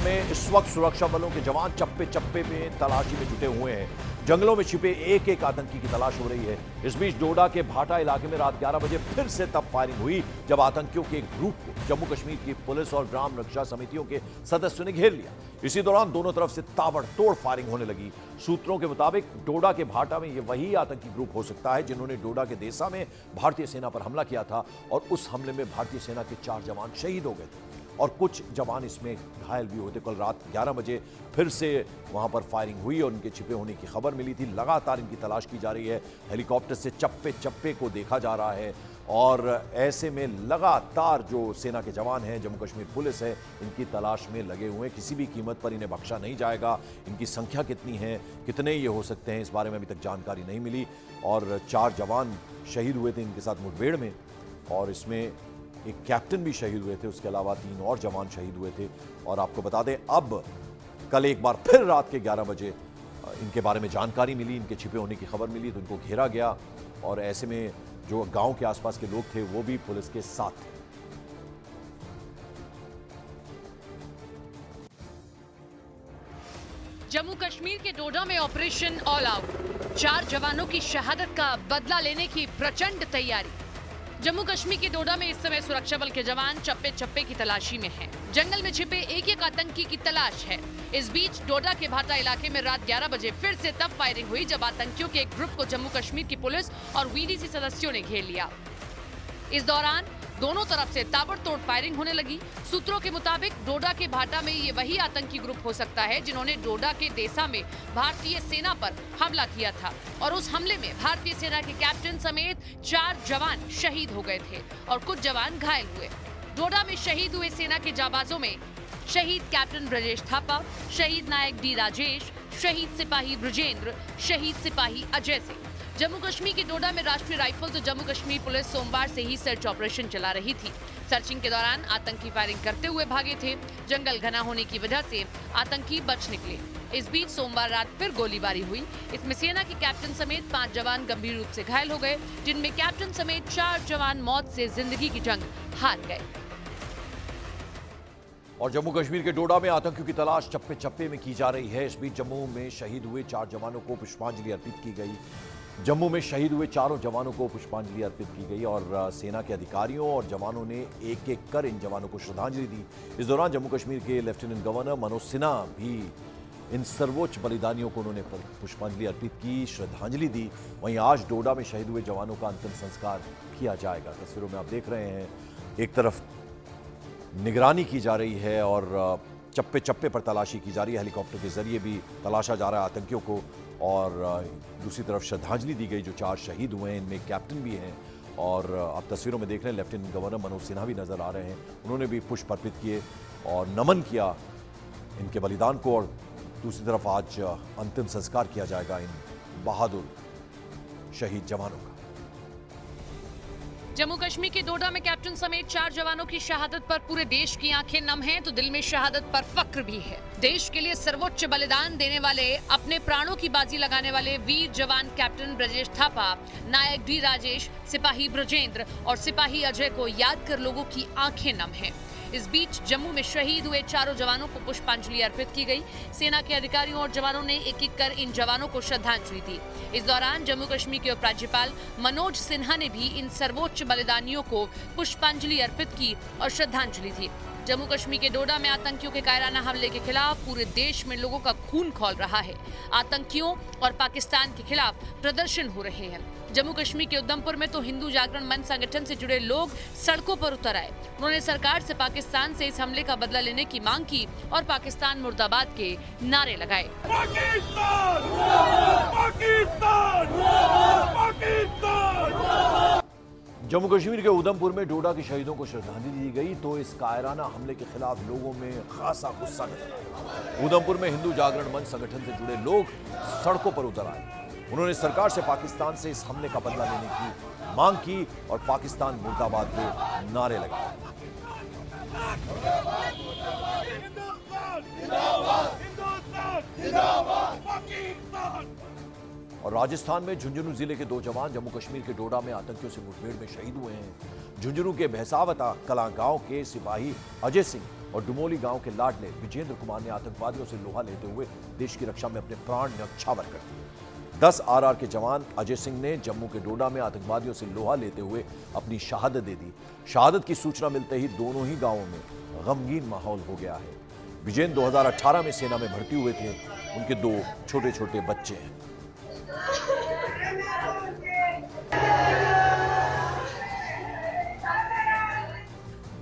में इस वक्त सुरक्षा बलों के जवान चप्पे चप्पे में तलाशी में जुटे हुए हैं। जंगलों में छिपे एक एक आतंकी की तलाश हो रही है। इस बीच डोडा के भाटा इलाके में रात 11 बजे फिर से तब फायरिंग हुई जब आतंकियों के एक ग्रुप को जम्मू कश्मीर की पुलिस और ग्राम रक्षा समितियों के सदस्यों ने घेर लिया। इसी दौरान दोनों तरफ से ताबड़तोड़ फायरिंग होने लगी। सूत्रों के मुताबिक डोडा के भाटा में ये वही आतंकी ग्रुप हो सकता है जिन्होंने डोडा के देसा में भारतीय सेना पर हमला किया था और उस हमले में भारतीय सेना के 4 जवान शहीद हो गए थे और कुछ जवान इसमें घायल भी हुए थे। कल रात 11 बजे फिर से वहां पर फायरिंग हुई और इनके छिपे होने की खबर मिली थी। लगातार इनकी तलाश की जा रही है। हेलीकॉप्टर से चप्पे चप्पे को देखा जा रहा है और ऐसे में लगातार जो सेना के जवान हैं, जम्मू कश्मीर पुलिस है, इनकी तलाश में लगे हुए हैं। किसी भी कीमत पर इन्हें बख्शा नहीं जाएगा। इनकी संख्या कितनी है, कितने ये हो सकते हैं, इस बारे में अभी तक जानकारी नहीं मिली। और 4 जवान शहीद हुए थे इनके साथ मुठभेड़ में और इसमें एक कैप्टन भी शहीद हुए थे। उसके अलावा 3 और जवान शहीद हुए थे। और आपको बता दें, अब कल एक बार फिर रात के 11 बजे इनके बारे में जानकारी मिली, इनके छिपे होने की खबर मिली तो इनको घेरा गया और ऐसे में जो गांव के आसपास के लोग थे वो भी पुलिस के साथ थे। जम्मू कश्मीर के डोडा में ऑपरेशन ऑल आउट, 4 जवानों की शहादत का बदला लेने की प्रचंड तैयारी। जम्मू कश्मीर के डोडा में इस समय सुरक्षा बल के जवान चप्पे चप्पे की तलाशी में हैं। जंगल में छिपे एक एक आतंकी की तलाश है। इस बीच डोडा के भाटा इलाके में रात 11 बजे फिर से तब फायरिंग हुई जब आतंकियों के एक ग्रुप को जम्मू कश्मीर की पुलिस और वीडीसी सदस्यों ने घेर लिया। इस दौरान दोनों तरफ से ताबड़तोड़ फायरिंग होने लगी। सूत्रों के मुताबिक डोडा के भाटा में ये वही आतंकी ग्रुप हो सकता है जिन्होंने डोडा के देसा में भारतीय सेना पर हमला किया था और उस हमले में भारतीय सेना के कैप्टन समेत 4 जवान शहीद हो गए थे और कुछ जवान घायल हुए। डोडा में शहीद हुए सेना के जाबाजों में शहीद कैप्टन ब्रजेश थापा, शहीद नायक डी राजेश, शहीद सिपाही ब्रजेंद्र, शहीद सिपाही अजय सिंह। जम्मू कश्मीर के डोडा में राष्ट्रीय राइफल्स और जम्मू कश्मीर पुलिस सोमवार से ही सर्च ऑपरेशन चला रही थी। सर्चिंग के दौरान आतंकी फायरिंग करते हुए भागे थे। जंगल घना होने की वजह से आतंकी बच निकले। इस बीच सोमवार रात फिर गोलीबारी हुई। इसमें सेना के कैप्टन समेत 5 जवान गंभीर रूप से घायल हो गए, जिनमें कैप्टन समेत 4 जवान मौत से जिंदगी की जंग हार गए। और जम्मू कश्मीर के डोडा में आतंकियों की तलाश चप्पे चप्पे में की जा रही है। इस बीच जम्मू में शहीद हुए 4 जवानों को पुष्पांजलि अर्पित की गई। जम्मू में शहीद हुए 4 जवानों को पुष्पांजलि अर्पित की गई और सेना के अधिकारियों और जवानों ने एक एक कर इन जवानों को श्रद्धांजलि दी। इस दौरान जम्मू कश्मीर के लेफ्टिनेंट गवर्नर मनोज सिन्हा भी इन सर्वोच्च बलिदानियों को उन्होंने पुष्पांजलि अर्पित की, श्रद्धांजलि दी। वहीं आज डोडा में शहीद हुए जवानों का अंतिम संस्कार किया जाएगा। तस्वीरों में आप देख रहे हैं, एक तरफ निगरानी की जा रही है और चप्पे चप्पे पर तलाशी की जा रही है। हेलीकॉप्टर के जरिए भी तलाशा जा रहा है आतंकियों को और दूसरी तरफ श्रद्धांजलि दी गई। जो 4 शहीद हुए हैं इनमें कैप्टन भी हैं और आप तस्वीरों में देख रहे हैं लेफ्टिनेंट गवर्नर मनोज सिन्हा भी नजर आ रहे हैं। उन्होंने भी पुष्प अर्पित किए और नमन किया इनके बलिदान को और दूसरी तरफ आज अंतिम संस्कार किया जाएगा इन बहादुर शहीद जवानों का। जम्मू कश्मीर के डोडा में कैप्टन समेत 4 जवानों की शहादत पर पूरे देश की आंखें नम हैं तो दिल में शहादत पर फक्र भी है। देश के लिए सर्वोच्च बलिदान देने वाले, अपने प्राणों की बाजी लगाने वाले वीर जवान कैप्टन ब्रजेश थापा, नायक डी राजेश, सिपाही ब्रजेंद्र और सिपाही अजय को याद कर लोगों की आंखें नम हैं। इस बीच जम्मू में शहीद हुए 4 जवानों को पुष्पांजलि अर्पित की गई। सेना के अधिकारियों और जवानों ने एक एक कर इन जवानों को श्रद्धांजलि दी। इस दौरान जम्मू कश्मीर के उपराज्यपाल मनोज सिन्हा ने भी इन सर्वोच्च बलिदानियों को पुष्पांजलि अर्पित की और श्रद्धांजलि दी। जम्मू कश्मीर के डोडा में आतंकियों के कायराना हमले के खिलाफ पूरे देश में लोगों का खून खौल रहा है। आतंकियों और पाकिस्तान के खिलाफ प्रदर्शन हो रहे हैं। जम्मू कश्मीर के उधमपुर में तो हिंदू जागरण मंच संगठन से जुड़े लोग सड़कों पर उतर आए। उन्होंने सरकार से पाकिस्तान से इस हमले का बदला लेने की मांग की और पाकिस्तान मुर्दाबाद के नारे लगाए। पाकिस्तान! पाकिस्तान! पाकिस्तान! जम्मू कश्मीर के उधमपुर में डोडा के शहीदों को श्रद्धांजलि दी गई तो इस कायराना हमले के खिलाफ लोगों में खासा गुस्सा नजर आया। उधमपुर में हिंदू जागरण मंच संगठन से जुड़े लोग सड़कों पर उतर आए। उन्होंने सरकार से पाकिस्तान से इस हमले का बदला लेने की मांग की और पाकिस्तान मुर्दाबाद के नारे लगाए। और राजस्थान में झुंझुनू जिले के 2 जवान जम्मू कश्मीर के डोडा में आतंकियों से मुठभेड़ में शहीद हुए हैं। झुंझुनू के भैसावता कला गांव के सिपाही अजय सिंह और डुमोली गांव के लाडले विजेंद्र कुमार ने आतंकवादियों से लोहा लेते हुए देश की रक्षा में अपने प्राण न्यौछावर कर दिए। 10 आरआर के जवान अजय सिंह ने जम्मू के डोडा में आतंकवादियों से लोहा लेते हुए अपनी शहादत दे दी। शहादत की सूचना मिलते ही दोनों ही गांवों में गमगीन माहौल हो गया है। विजेंद्र 2018 में सेना में भर्ती हुए थे। उनके 2 छोटे छोटे बच्चे हैं।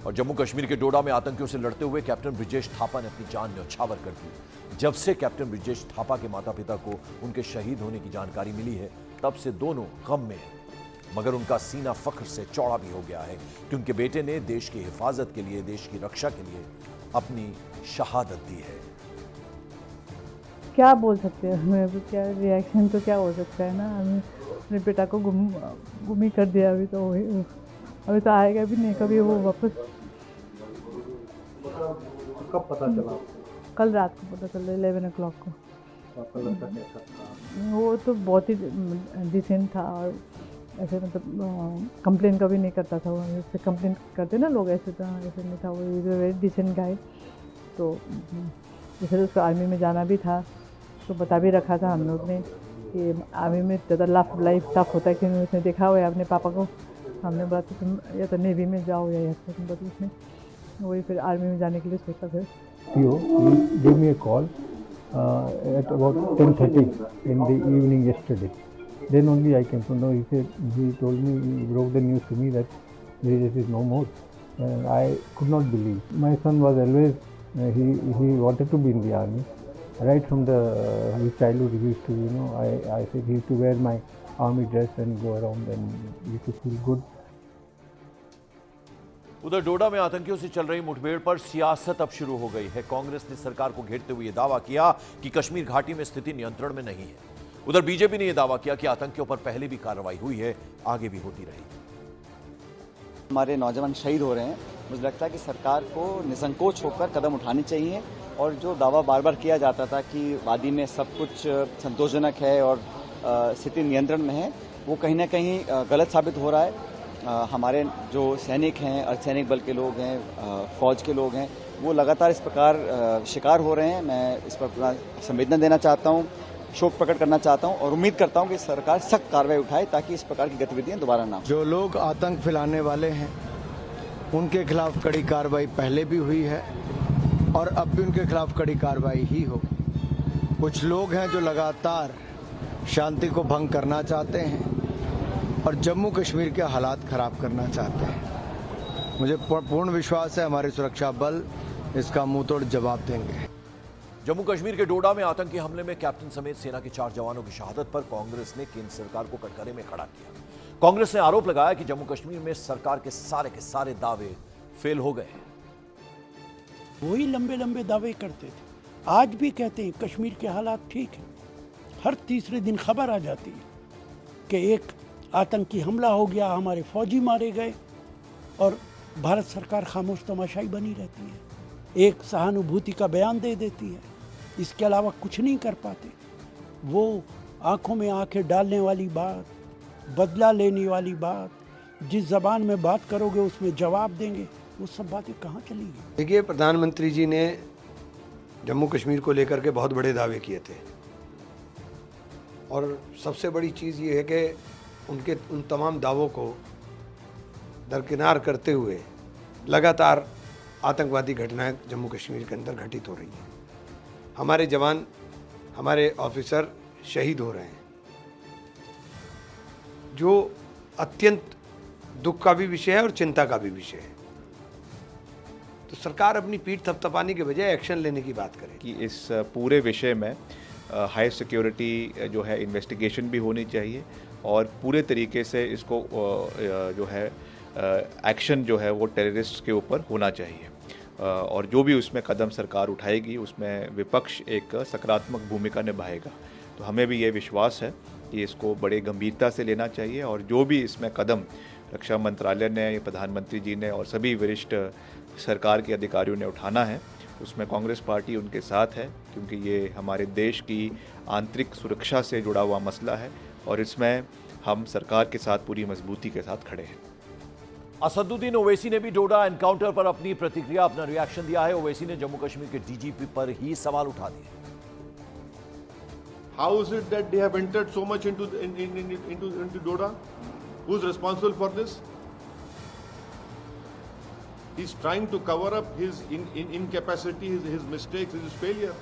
और जम्मू कश्मीर के डोडा में आतंकियों से लड़ते हुए कैप्टन ब्रिजेश थापा ने अपनी जान न्यौछावर कर दी। जब से कैप्टन ब्रिजेश थापा के माता पिता को उनके शहीद होने की जानकारी मिली है, तब से दोनों गम में हैं। मगर उनका सीना फख्र से चौड़ा भी हो गया है कि उनके बेटे ने देश की हिफाजत के लिए, देश की रक्षा के लिए अपनी शहादत दी है। क्या बोल सकते हैं, हमें अभी क्या रिएक्शन तो क्या हो सकता है ना। हमें अपने बेटा को गुम ही कर दिया। अभी तो आएगा भी नहीं कभी वो वापस। कब पता चला? कल रात को पता चला 11 o'clock को। वो तो बहुत ही डिसेंट था और ऐसे मतलब कंप्लेन कभी नहीं करता था वो। जैसे कंप्लेन करते ना लोग, ऐसे नहीं था वो। Very decent guy. तो जैसे उसको आर्मी में जाना भी था तो बता भी रखा था हम लोग ने कि आर्मी में ज़्यादा लाइफ टफ होता है, क्योंकि उसने देखा हुआ है अपने पापा को। हमने बोला तो या तो नेवी में जाओ या बट उसने वही फिर आर्मी में जाने के लिए सोचा। फिर he gave me a call at about 10:30 in the evening yesterday. Then only I came to know. He told me, he broke the news to me that Brijesh is no more. And I could not believe. My son was always, he wanted to be in the army. Right from his childhood, he used to, I said he used to wear my army dress and go around and he used to feel good. उधर डोडा में आतंकियों से चल रही मुठभेड़ पर सियासत अब शुरू हो गई है। कांग्रेस ने सरकार को घेरते हुए दावा किया कि कश्मीर घाटी में स्थिति नियंत्रण में नहीं है। उधर बीजेपी ने यह दावा किया कि आतंकियों पर पहले भी कार्रवाई हुई है, आगे भी होती रहेगी। हमारे नौजवान शहीद हो रहे हैं। मुझे लगता है कि सरकार को निसंकोच होकर कदम उठाने चाहिए और जो दावा बार बार किया जाता था कि वादी में सब कुछ संतोषजनक है और स्थिति नियंत्रण में है, वो कहीं ना कहीं गलत साबित हो रहा है। हमारे जो सैनिक हैं, अर्धसैनिक बल के लोग हैं, फौज के लोग हैं, वो लगातार इस प्रकार शिकार हो रहे हैं। मैं इस पर अपना संवेदना देना चाहता हूँ, शोक प्रकट करना चाहता हूँ और उम्मीद करता हूँ कि सरकार सख्त कार्रवाई उठाए ताकि इस प्रकार की गतिविधियाँ दोबारा ना हो। जो लोग आतंक फैलाने वाले हैं उनके खिलाफ कड़ी कार्रवाई पहले भी हुई है और अब भी उनके खिलाफ कड़ी कार्रवाई ही होगी। कुछ लोग हैं जो लगातार शांति को भंग करना चाहते हैं और जम्मू कश्मीर के हालात खराब करना चाहते हैं। मुझे पूर्ण विश्वास है हमारे सुरक्षा बल इसका मुंहतोड़ जवाब देंगे। जम्मू कश्मीर के डोडा में आतंकी हमले में कैप्टन समेत सेना के 4 जवानों की शहादत पर कांग्रेस ने केंद्र सरकार को कटघरे में खड़ा किया। कांग्रेस ने आरोप लगाया कि जम्मू कश्मीर में सरकार के सारे दावे फेल हो गए। वही लंबे लंबे दावे करते थे, आज भी कहते हैं कश्मीर के हालात ठीक है। हर तीसरे दिन खबर आ जाती है कि एक आतंकी हमला हो गया, हमारे फौजी मारे गए और भारत सरकार खामोश तमाशाई बनी रहती है। एक सहानुभूति का बयान दे देती है, इसके अलावा कुछ नहीं कर पाते। वो आंखों में आंखें डालने वाली बात, बदला लेने वाली बात, जिस जबान में बात करोगे उसमें जवाब देंगे, वो सब बातें कहाँ चली गई। देखिए, प्रधानमंत्री जी ने जम्मू कश्मीर को लेकर के बहुत बड़े दावे किए थे और सबसे बड़ी चीज़ ये है कि उनके उन तमाम दावों को दरकिनार करते हुए लगातार आतंकवादी घटनाएं जम्मू कश्मीर के अंदर घटित हो रही हैं। हमारे जवान, हमारे ऑफिसर शहीद हो रहे हैं, जो अत्यंत दुख का भी विषय है और चिंता का भी विषय है। तो सरकार अपनी पीठ थपथपाने के बजाय एक्शन लेने की बात करे कि इस पूरे विषय में हाई सिक्योरिटी जो है इन्वेस्टिगेशन भी होनी चाहिए और पूरे तरीके से इसको जो है एक्शन जो है वो टेररिस्ट के ऊपर होना चाहिए और जो भी उसमें कदम सरकार उठाएगी उसमें विपक्ष एक सकारात्मक भूमिका निभाएगा। तो हमें भी ये विश्वास है कि इसको बड़े गंभीरता से लेना चाहिए और जो भी इसमें कदम रक्षा मंत्रालय ने, प्रधानमंत्री जी ने और सभी वरिष्ठ सरकार के अधिकारियों ने उठाना है, उसमें कांग्रेस पार्टी उनके साथ है, क्योंकि ये हमारे देश की आंतरिक सुरक्षा से जुड़ा हुआ मसला है और इसमें हम सरकार के साथ पूरी मजबूती के साथ खड़े हैं। असदुद्दीन ओवैसी ने भी डोडा एनकाउंटर पर अपनी प्रतिक्रिया, अपना रिएक्शन दिया है। ओवैसी ने जम्मू कश्मीर के डीजीपी पर ही सवाल उठा दिए। How is it that they have entered so much into Doda? Who's responsible for this? He's trying to cover up his incapacity, his mistakes, his failure.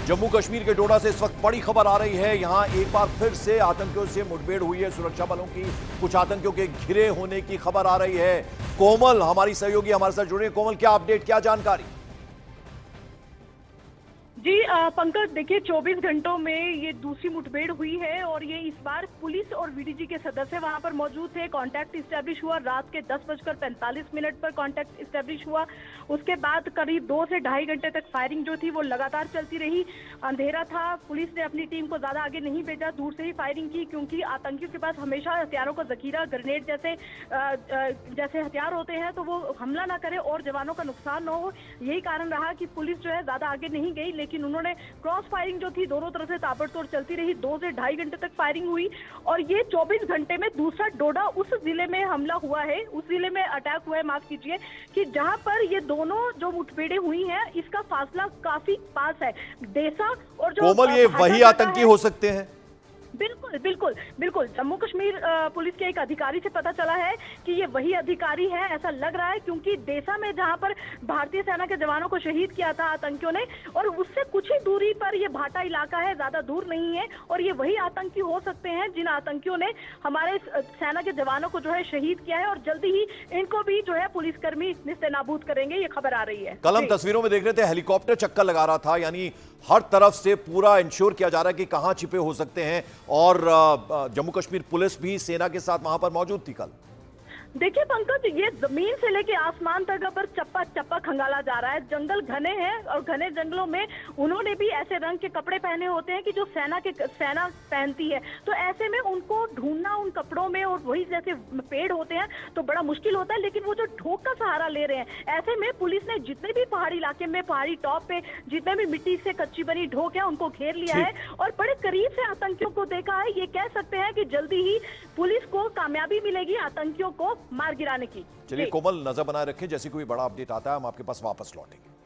Jammu Kashmir के डोडा से इस वक्त बड़ी खबर आ रही है। यहां एक बार फिर से आतंकियों से मुठभेड़ हुई है। सुरक्षा बलों की कुछ आतंकियों के घिरे होने की खबर आ रही है। कोमल हमारी सहयोगी हमारे साथ जुड़े हैं। कोमल, क्या अपडेट, क्या जानकारी? जी पंकज, देखिए 24 घंटों में ये दूसरी मुठभेड़ हुई है और ये इस बार पुलिस और वीडीजी के सदस्य वहां पर मौजूद थे। कांटेक्ट इस्टेब्लिश हुआ रात के 10:45 पर कांटेक्ट इस्टेब्लिश हुआ। उसके बाद करीब 2 से ढाई घंटे तक फायरिंग जो थी वो लगातार चलती रही। अंधेरा था, पुलिस ने अपनी टीम को ज्यादा आगे नहीं भेजा, दूर से ही फायरिंग की, क्योंकि आतंकियों के पास हमेशा हथियारों का जखीरा, ग्रेनेड जैसे हथियार होते हैं, तो वो हमला ना करे और जवानों का नुकसान न हो। यही कारण रहा कि पुलिस जो है ज्यादा आगे नहीं गई, लेकिन उन्होंने क्रॉस फायरिंग जो थी दोनों तरफ से ताबड़तोड़ चलती रही। 2 से ढाई घंटे तक फायरिंग हुई और ये 24 घंटे में दूसरा डोडा उस जिले में हमला हुआ है, उस जिले में अटैक हुआ है, माफ कीजिए, कि जहां पर ये दोनों जो मुठभेड़ें हुई हैं इसका फासला काफी पास है। देसा और जो कोमल, ये वही आतंकी हो सकते हैं? बिल्कुल बिल्कुल बिल्कुल। जम्मू कश्मीर पुलिस के एक अधिकारी से पता चला है कि ये वही अधिकारी है, ऐसा लग रहा है, क्योंकि देसा में जहां पर भारतीय सेना के जवानों को शहीद किया था आतंकियों ने, और उससे कुछ ही दूरी पर ये भाटा इलाका है, ज्यादा दूर नहीं है, और ये वही आतंकी हो सकते हैं जिन आतंकियों ने हमारे सेना के जवानों को जो है शहीद किया है, और जल्दी ही इनको भी जो है पुलिसकर्मी निस्तेनाबूद करेंगे, ये खबर आ रही है। कल हम तस्वीरों में देख रहे थे हेलीकॉप्टर चक्कर लगा रहा था, यानी हर तरफ से पूरा इंश्योर किया जा रहा है कि कहां छिपे हो सकते हैं, और जम्मू कश्मीर पुलिस भी सेना के साथ वहां पर मौजूद थी कल। देखिए पंकज, ये जमीन से लेके आसमान तक पर चप्पा चप्पा खंगाला जा रहा है। जंगल घने हैं और घने जंगलों में उन्होंने भी ऐसे रंग के कपड़े पहने होते हैं कि जो सेना पहनती है, तो ऐसे में उनको ढूंढना उन कपड़ों में, और वही जैसे पेड़ होते हैं तो बड़ा मुश्किल होता है, लेकिन वो जो ढोक का सहारा ले रहे हैं, ऐसे में पुलिस ने जितने भी पहाड़ी इलाके में, पहाड़ी टॉप पे जितने भी मिट्टी से कच्ची बनी ढोक है उनको घेर लिया है और बड़े करीब से आतंकियों को देखा है। ये कह सकते हैं कि जल्दी ही पुलिस को कामयाबी मिलेगी आतंकियों को मार गिराने की। चलिए कोमल, नजर बनाए रखें, जैसे कोई बड़ा अपडेट आता है हम आपके पास वापस लौटेंगे।